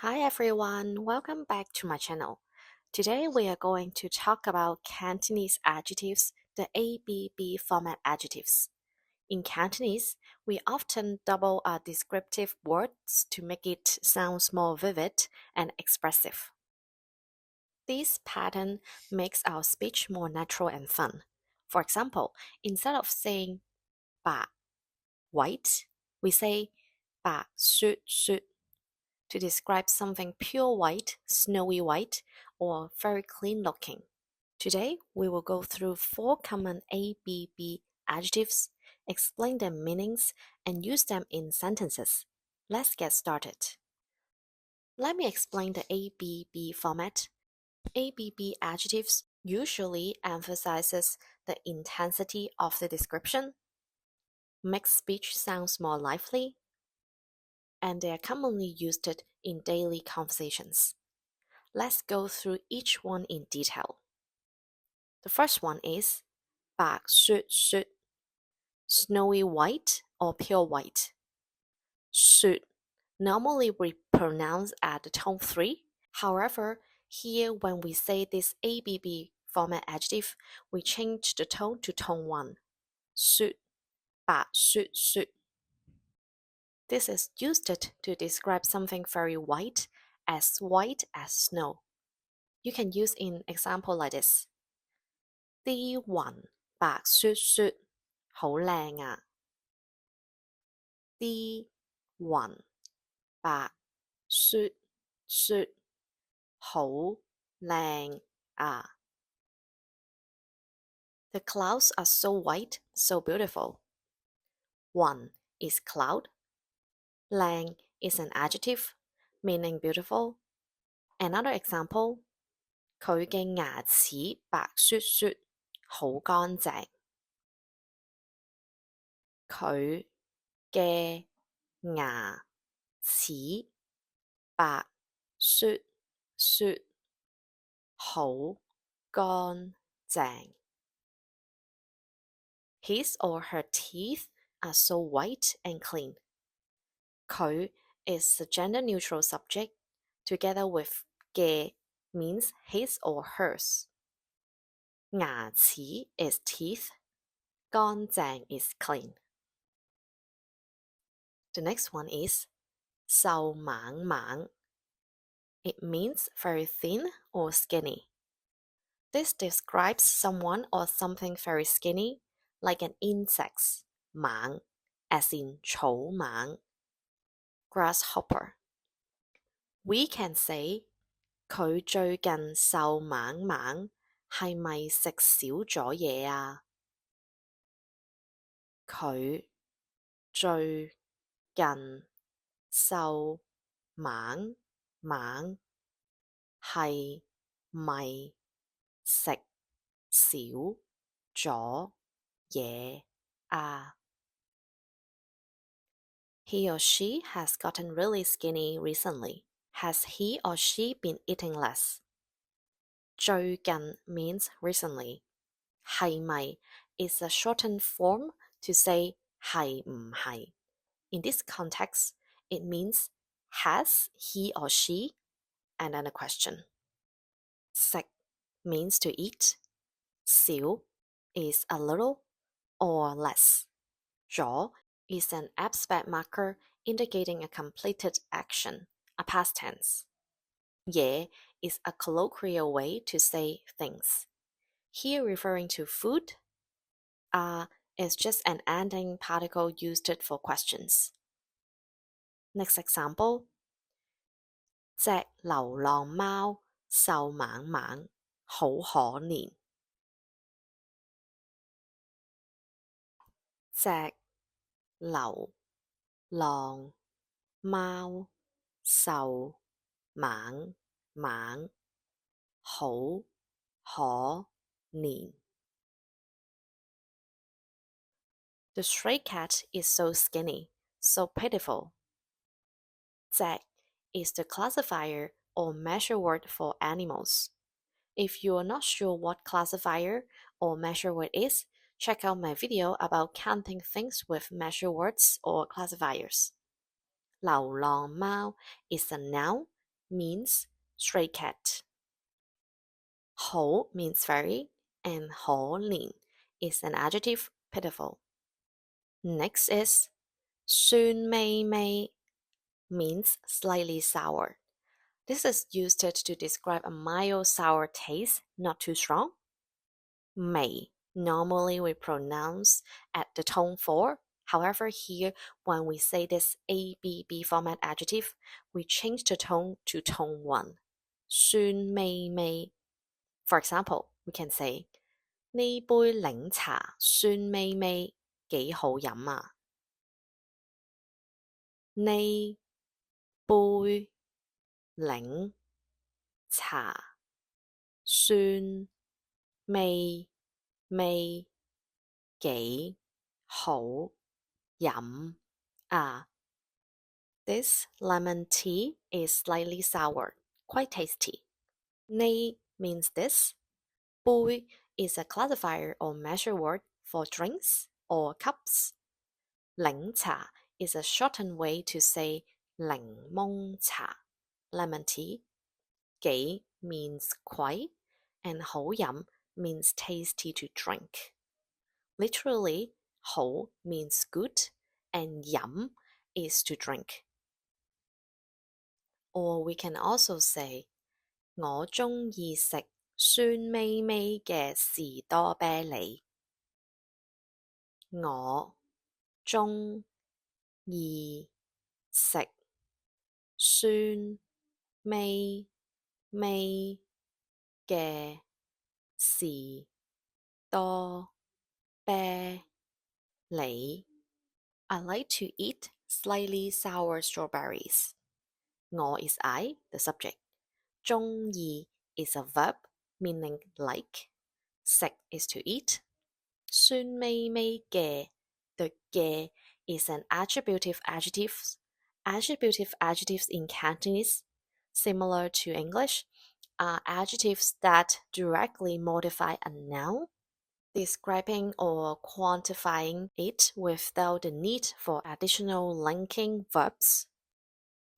Hi everyone, welcome back to my channel. Today we are going to talk about Cantonese adjectives, the ABB format adjectives. In Cantonese, we often double our descriptive words to make it sound more vivid and expressive. This pattern makes our speech more natural and fun. For example, instead of saying 白 white, we say 白雪雪 to describe something pure white, snowy white, or very clean looking. Today, we will go through 4 common ABB adjectives, explain their meanings, and use them in sentences. Let's get started. Let me explain the ABB format. ABB adjectives usually emphasizes the intensity of the description, makes speech sounds more lively, and they are commonly used in daily conversations. Let's go through each one in detail. The first one is 白雪雪, snowy white or pure white. 雪 normally we pronounce at the tone 3. However, here when we say this ABB format adjective, we change the tone to tone 1. 雪白雪雪. This is used to describe something very white as snow. You can use in example like this. 啲雲白雪雪，好靚啊！啲雲白雪雪，好靚啊！The clouds are so white, so beautiful. 雲 is cloud. 靚 is an adjective, meaning beautiful. Another example, 佢嘅牙齒白雪雪，好乾淨。佢嘅牙齒白雪雪，好乾淨。His or her teeth are so white and clean. 佢 is a gender-neutral subject, together with 嘅 means his or hers. 牙齒 is teeth, 乾淨 is clean. The next one is 瘦蜢蜢. It means very thin or skinny. This describes someone or something very skinny, like an insect, 蜢, as in 草蜢, grasshopper. We can say 佢最近瘦蜢蜢，係咪食少咗嘢啊？佢最近瘦蜢蜢，係咪食少咗嘢啊？ He or she has gotten really skinny recently. Has he or she been eating less? 最近 means recently. 係咪 is a shortened form to say 係唔係. In this context, it means has he or she and then a question. 食 means to eat. 少 is a little or less. 咗 is an abstract marker indicating a completed action, a past tense. 嘢 is a colloquial way to say things. Here referring to food, is just an ending particle used for questions. Next example, 隻流浪貓瘦蜢蜢，好可憐。隻流浪貓瘦蜢蜢，好可憐。The stray cat is so skinny, so pitiful. 隻 is the classifier or measure word for animals. If you are not sure what classifier or measure word is, check out my video about counting things with measure words or classifiers. 流浪貓 is a noun means stray cat. 好 means very, and 可憐 is an adjective pitiful. Next is 酸味味 means slightly sour. This is used to describe a mild sour taste, not too strong. 味 normally we pronounce at the tone 4. However, here when we say this ABB format adjective, we change the tone to tone 1. 酸味味. For example, we can say 呢杯檸茶酸味味，幾好飲啊！呢杯檸茶酸味味，幾好飲啊！ This lemon tea is slightly sour, quite tasty. 呢 means this. 杯 is a classifier or measure word for drinks or cups. 檸茶 is a shortened way to say 檸檬茶, lemon tea. 幾 means quite, and 好飲 means tasty to drink. Literally, 好 means good, and 飲 is to drink. Or we can also say 我鍾意食酸味味嘅士多啤梨。我鍾意食酸味味嘅士多啤梨。I like to eat slightly sour strawberries. 我 is I, the subject. 鍾意 is a verb meaning like. 食 is to eat. 酸味味嘅 the 嘅 is an attributive adjective. Attributive adjectives in Cantonese, similar to English, are adjectives that directly modify a noun, describing or quantifying it without the need for additional linking verbs.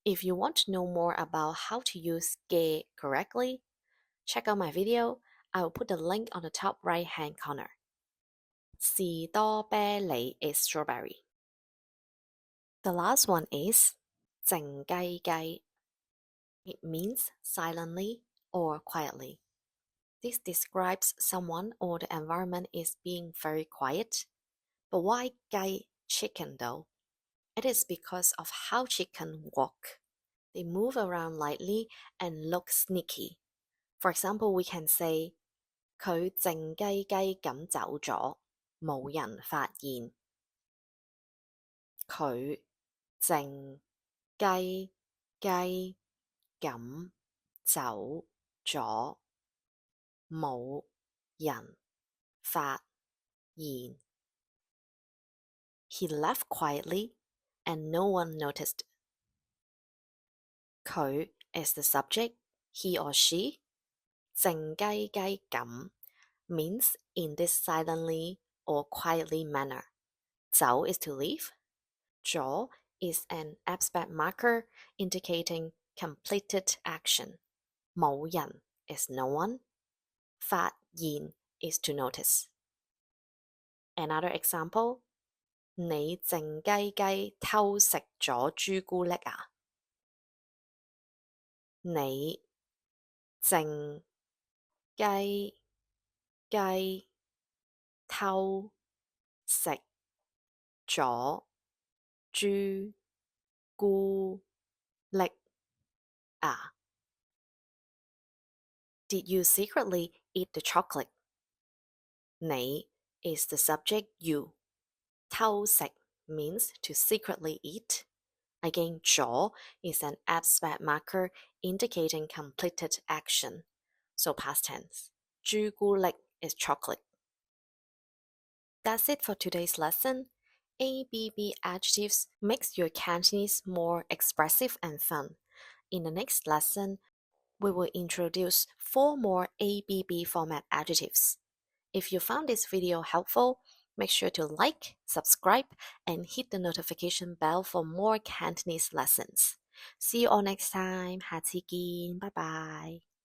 If you want to know more about how to use 嘅 correctly, check out my video. I will put the link on the top right hand corner. 士多啤梨 is strawberry. The last one is 靜雞雞. It means silently or quietly. This describes someone or the environment is being very quiet. But why 雞 chicken though? It is because of how chicken walk. They move around lightly and look sneaky. For example, we can say 佢靜雞雞咁走咗，冇人發現。佢靜雞雞咁走咗，冇人發現。He left quietly and no one noticed. 佢 is the subject, he or she. 靜雞雞咁 means in this silently or quietly manner. 走 is to leave. 咗 is an abstract marker indicating completed action. 冇人 is no one. 發現 is to notice. Another example, 你靜雞雞偷食咗朱古力啊？你靜雞雞偷食咗朱古力啊？ Did you secretly eat the chocolate? 你 is the subject you. 偷食 means to secretly eat. Again, 咗 is an abstract marker indicating completed action. So past tense. 朱古力 is chocolate. That's it for today's lesson. ABB adjectives makes your Cantonese more expressive and fun. In the next lesson, we will introduce 4 more ABB format adjectives. If you found this video helpful, make sure to like, subscribe, and hit the notification bell for more Cantonese lessons. See you all next time，下次見，拜拜。